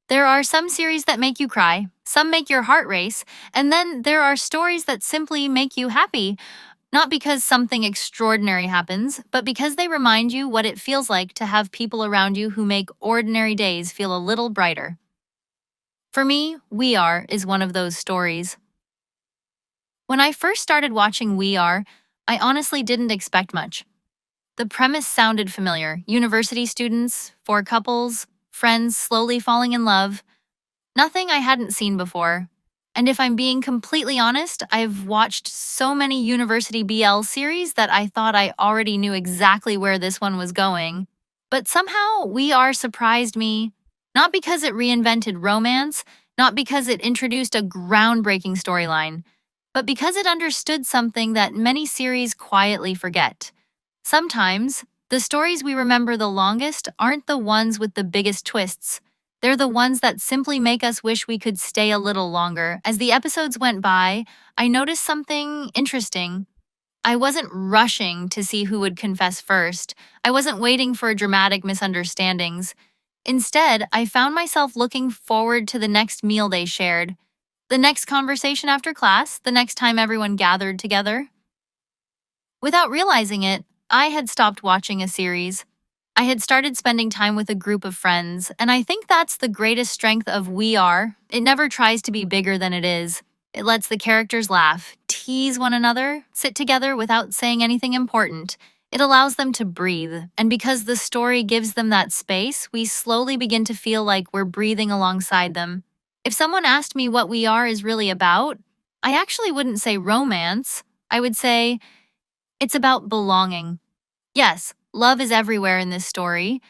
There are some series that make you cry, some make your heart race, and then there are stories that simply make you happy, not because something extraordinary happens, but because they remind you what it feels like to have people around you who make ordinary days feel a little brighter. For me, We Are is one of those stories. When I first started watching We Are, I honestly didn't expect much. The premise sounded familiar: university students, four couples, friends slowly falling in love. Nothing I hadn't seen before. And if I'm being completely honest, I've watched so many University BL series that I thought I already knew exactly where this one was going. But somehow, We Are surprised me, not because it reinvented romance, not because it introduced a groundbreaking storyline, but because it understood something that many series quietly forget. Sometimes, the stories we remember the longest aren't the ones with the biggest twists. They're the ones that simply make us wish we could stay a little longer. As the episodes went by, I noticed something interesting. I wasn't rushing to see who would confess first. I wasn't waiting for dramatic misunderstandings. Instead, I found myself looking forward to the next meal they shared, the next conversation after class, the next time everyone gathered together. Without realizing it, I had stopped watching a series. I had started spending time with a group of friends, and I think that's the greatest strength of We Are. It never tries to be bigger than it is. It lets the characters laugh, tease one another, sit together without saying anything important. It allows them to breathe, and because the story gives them that space, we slowly begin to feel like we're breathing alongside them. If someone asked me what We Are is really about, I actually wouldn't say romance. I would say it's about belonging. Yes, love is everywhere in this story,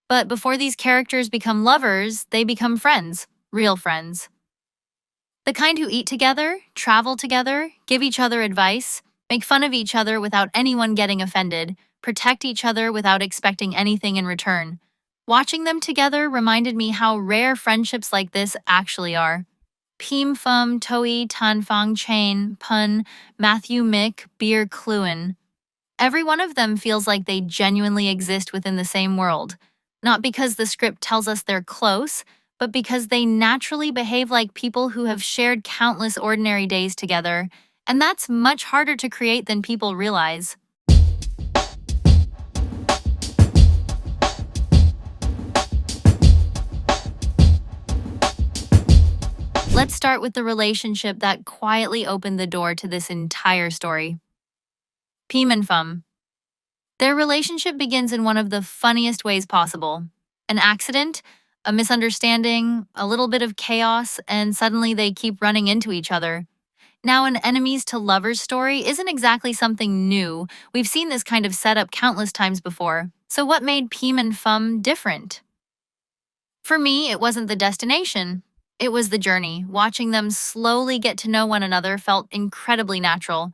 but before these characters become lovers, they become friends, real friends. The kind who eat together, travel together, give each other advice, make fun of each other without anyone getting offended, protect each other without expecting anything in return. Watching them together reminded me how rare friendships like this actually are. Pim Fum Toi Tan Fong Chain Pun Matthew Mick Beer Cluin. Every one of them feels like they genuinely exist within the same world, not because the script tells us they're close, but because they naturally behave like people who have shared countless ordinary days together, and that's much harder to create than people realize. Let's start with the relationship that quietly opened the door to this entire story. Pim and Fum. Their relationship begins in one of the funniest ways possible. An accident, a misunderstanding, a little bit of chaos, and suddenly they keep running into each other. Now, an enemies to lovers story isn't exactly something new. We've seen this kind of setup countless times before. So what made Pim and Fum different? For me, it wasn't the destination. It was the journey. Watching them slowly get to know one another felt incredibly natural.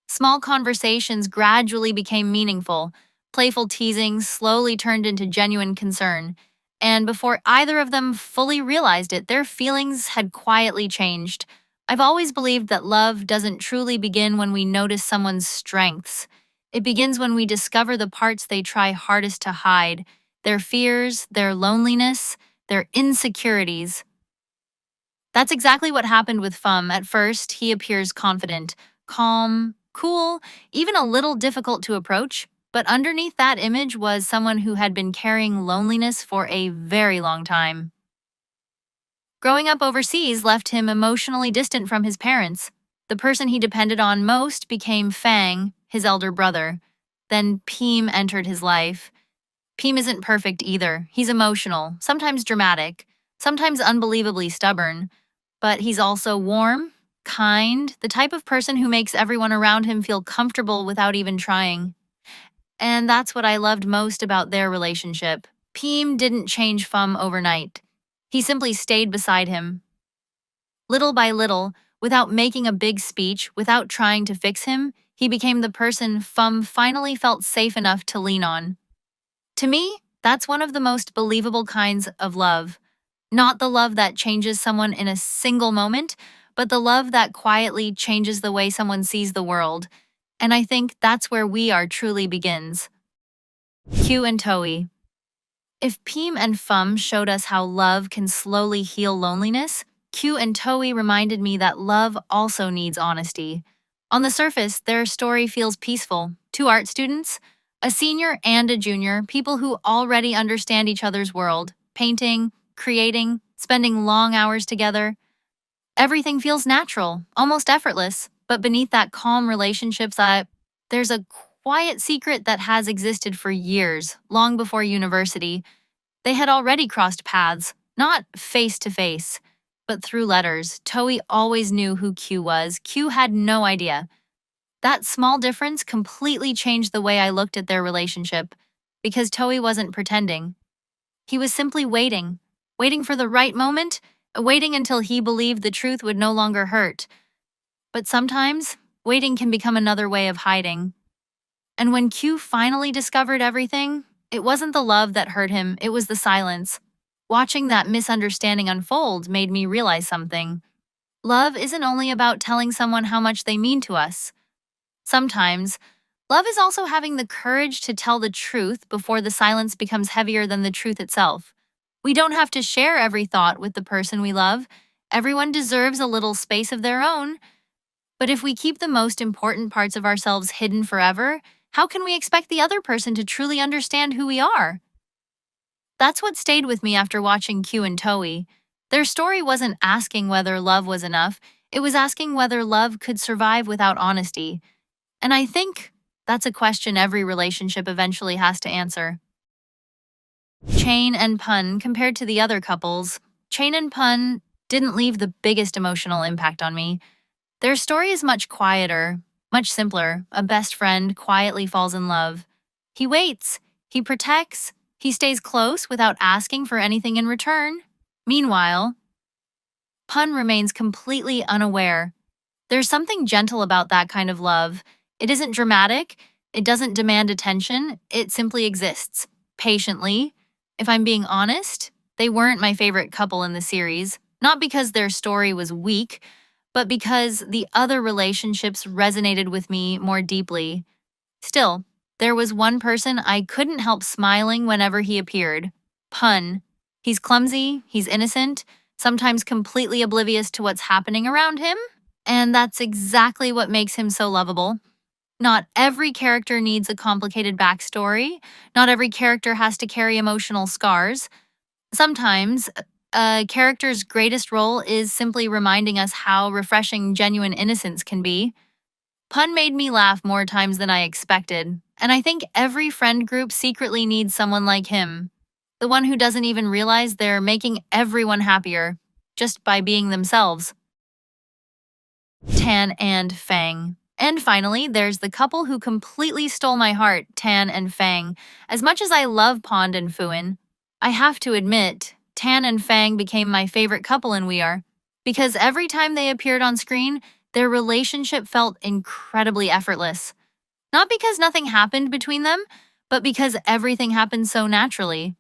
Small conversations gradually became meaningful. Playful teasing slowly turned into genuine concern. And before either of them fully realized it, their feelings had quietly changed. I've always believed that love doesn't truly begin when we notice someone's strengths. It begins when we discover the parts they try hardest to hide: their fears, their loneliness, their insecurities. That's exactly what happened with Fum. At first, he appears confident, calm, cool, even a little difficult to approach. But underneath that image was someone who had been carrying loneliness for a very long time. Growing up overseas left him emotionally distant from his parents. The person he depended on most became Fang, his elder brother. Then Pim entered his life. Pim isn't perfect either. He's emotional, sometimes dramatic, sometimes unbelievably stubborn. But he's also warm, kind, the type of person who makes everyone around him feel comfortable without even trying. And that's what I loved most about their relationship. Pim didn't change Fum overnight. He simply stayed beside him. Little by little, without making a big speech, without trying to fix him, he became the person Fum finally felt safe enough to lean on. To me, that's one of the most believable kinds of love. Not the love that changes someone in a single moment, but the love that quietly changes the way someone sees the world. And I think that's where We Are truly begins. Q and Toei. If Peem and Fum showed us how love can slowly heal loneliness, Q and Toei reminded me that love also needs honesty. On the surface, their story feels peaceful. Two art students, a senior and a junior, people who already understand each other's world, painting, creating, spending long hours together. Everything feels natural, almost effortless, but beneath that calm there's a quiet secret that has existed for years, long before university. They had already crossed paths, not face to face, but through letters. Toei always knew who Q was. Q had no idea. That small difference completely changed the way I looked at their relationship, because Toei wasn't pretending. He was simply waiting, waiting for the right moment, waiting until he believed the truth would no longer hurt. But sometimes, waiting can become another way of hiding. And when Q finally discovered everything, it wasn't the love that hurt him, it was the silence. Watching that misunderstanding unfold made me realize something. Love isn't only about telling someone how much they mean to us. Sometimes, love is also having the courage to tell the truth before the silence becomes heavier than the truth itself. We don't have to share every thought with the person we love. Everyone deserves a little space of their own. But if we keep the most important parts of ourselves hidden forever, how can we expect the other person to truly understand who we are? That's what stayed with me after watching Q and Toei. Their story wasn't asking whether love was enough, it was asking whether love could survive without honesty. And I think that's a question every relationship eventually has to answer. Chain and Pun, compared to the other couples, Chain and Pun didn't leave the biggest emotional impact on me. Their story is much quieter, much simpler. A best friend quietly falls in love. He waits, he protects, he stays close without asking for anything in return. Meanwhile, Pun remains completely unaware. There's something gentle about that kind of love. It isn't dramatic, it doesn't demand attention, it simply exists, patiently. If I'm being honest, they weren't my favorite couple in the series, not because their story was weak, but because the other relationships resonated with me more deeply. Still, there was one person I couldn't help smiling whenever he appeared. Pun. He's clumsy, he's innocent, sometimes completely oblivious to what's happening around him, and that's exactly what makes him so lovable. Not every character needs a complicated backstory. Not every character has to carry emotional scars. Sometimes, a character's greatest role is simply reminding us how refreshing genuine innocence can be. Pun made me laugh more times than I expected, and I think every friend group secretly needs someone like him. The one who doesn't even realize they're making everyone happier, just by being themselves. Tan and Fang. And finally, there's the couple who completely stole my heart, Tan and Fang. As much as I love Pond and Fuin, I have to admit, Tan and Fang became my favorite couple in We Are, because every time they appeared on screen, their relationship felt incredibly effortless. Not because nothing happened between them, but because everything happened so naturally.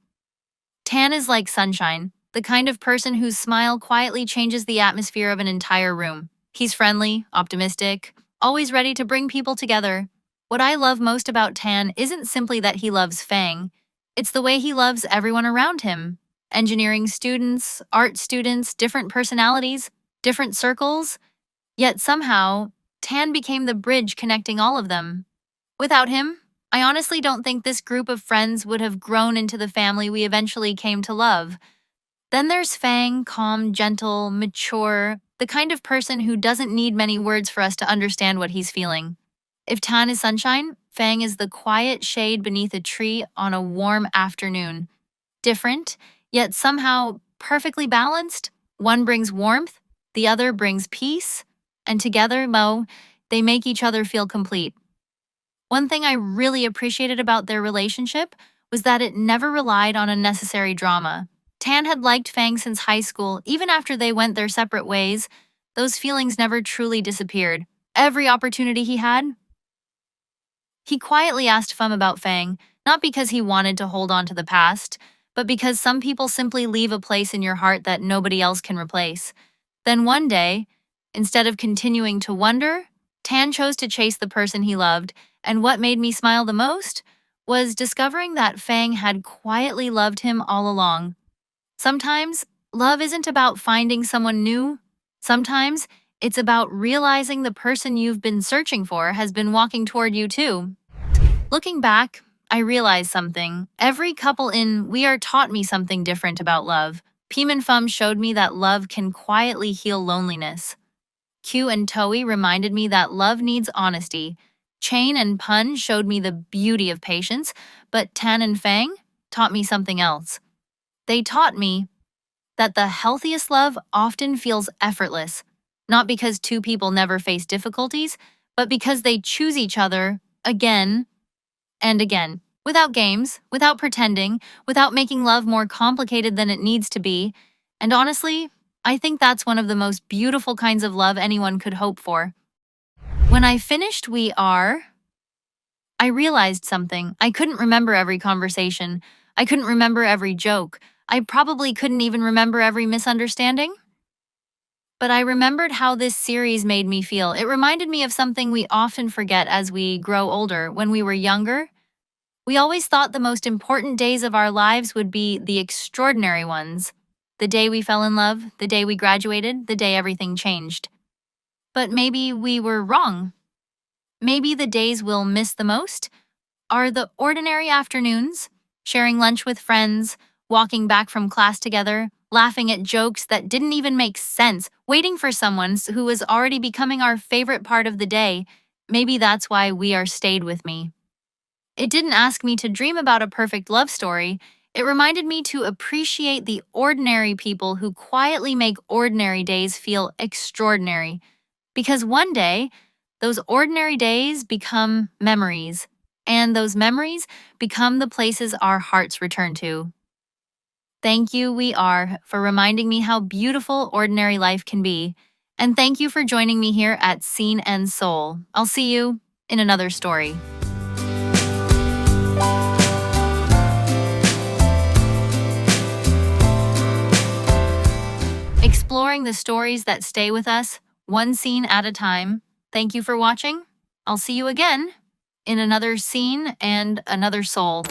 Tan is like sunshine, the kind of person whose smile quietly changes the atmosphere of an entire room. He's friendly, optimistic, always ready to bring people together. What I love most about Tan isn't simply that he loves Fang, it's the way he loves everyone around him. Engineering students, art students, different personalities, different circles. Yet somehow, Tan became the bridge connecting all of them. Without him, I honestly don't think this group of friends would have grown into the family we eventually came to love. Then there's Fang, calm, gentle, mature, the kind of person who doesn't need many words for us to understand what he's feeling. If Tan is sunshine, Fang is the quiet shade beneath a tree on a warm afternoon. Different, yet somehow perfectly balanced. One brings warmth, the other brings peace, and together, they make each other feel complete. One thing I really appreciated about their relationship was that it never relied on unnecessary drama. Tan had liked Fang since high school, even after they went their separate ways. Those feelings never truly disappeared. Every opportunity he had, he quietly asked Fum about Fang, not because he wanted to hold on to the past, but because some people simply leave a place in your heart that nobody else can replace. Then one day, instead of continuing to wonder, Tan chose to chase the person he loved, and what made me smile the most was discovering that Fang had quietly loved him all along. Sometimes, love isn't about finding someone new. Sometimes, it's about realizing the person you've been searching for has been walking toward you too. Looking back, I realized something. Every couple in We Are taught me something different about love. Pim and Fum showed me that love can quietly heal loneliness. Q and Toei reminded me that love needs honesty. Chain and Pun showed me the beauty of patience, but Tan and Fang taught me something else. They taught me that the healthiest love often feels effortless, not because two people never face difficulties, but because they choose each other again and again, without games, without pretending, without making love more complicated than it needs to be. And honestly, I think that's one of the most beautiful kinds of love anyone could hope for. When I finished We Are, I realized something. I couldn't remember every conversation. I couldn't remember every joke. I probably couldn't even remember every misunderstanding. But I remembered how this series made me feel. It reminded me of something we often forget as we grow older. When we were younger, we always thought the most important days of our lives would be the extraordinary ones. The day we fell in love, the day we graduated, the day everything changed. But maybe we were wrong. Maybe the days we'll miss the most are the ordinary afternoons, sharing lunch with friends, walking back from class together, laughing at jokes that didn't even make sense, waiting for someone who was already becoming our favorite part of the day. Maybe that's why We Are stayed with me. It didn't ask me to dream about a perfect love story. It reminded me to appreciate the ordinary people who quietly make ordinary days feel extraordinary. Because one day, those ordinary days become memories, and those memories become the places our hearts return to. Thank you, We Are, for reminding me how beautiful ordinary life can be. And thank you for joining me here at Scene and Soul. I'll see you in another story. Exploring the stories that stay with us, one scene at a time. Thank you for watching. I'll see you again in another scene and another soul.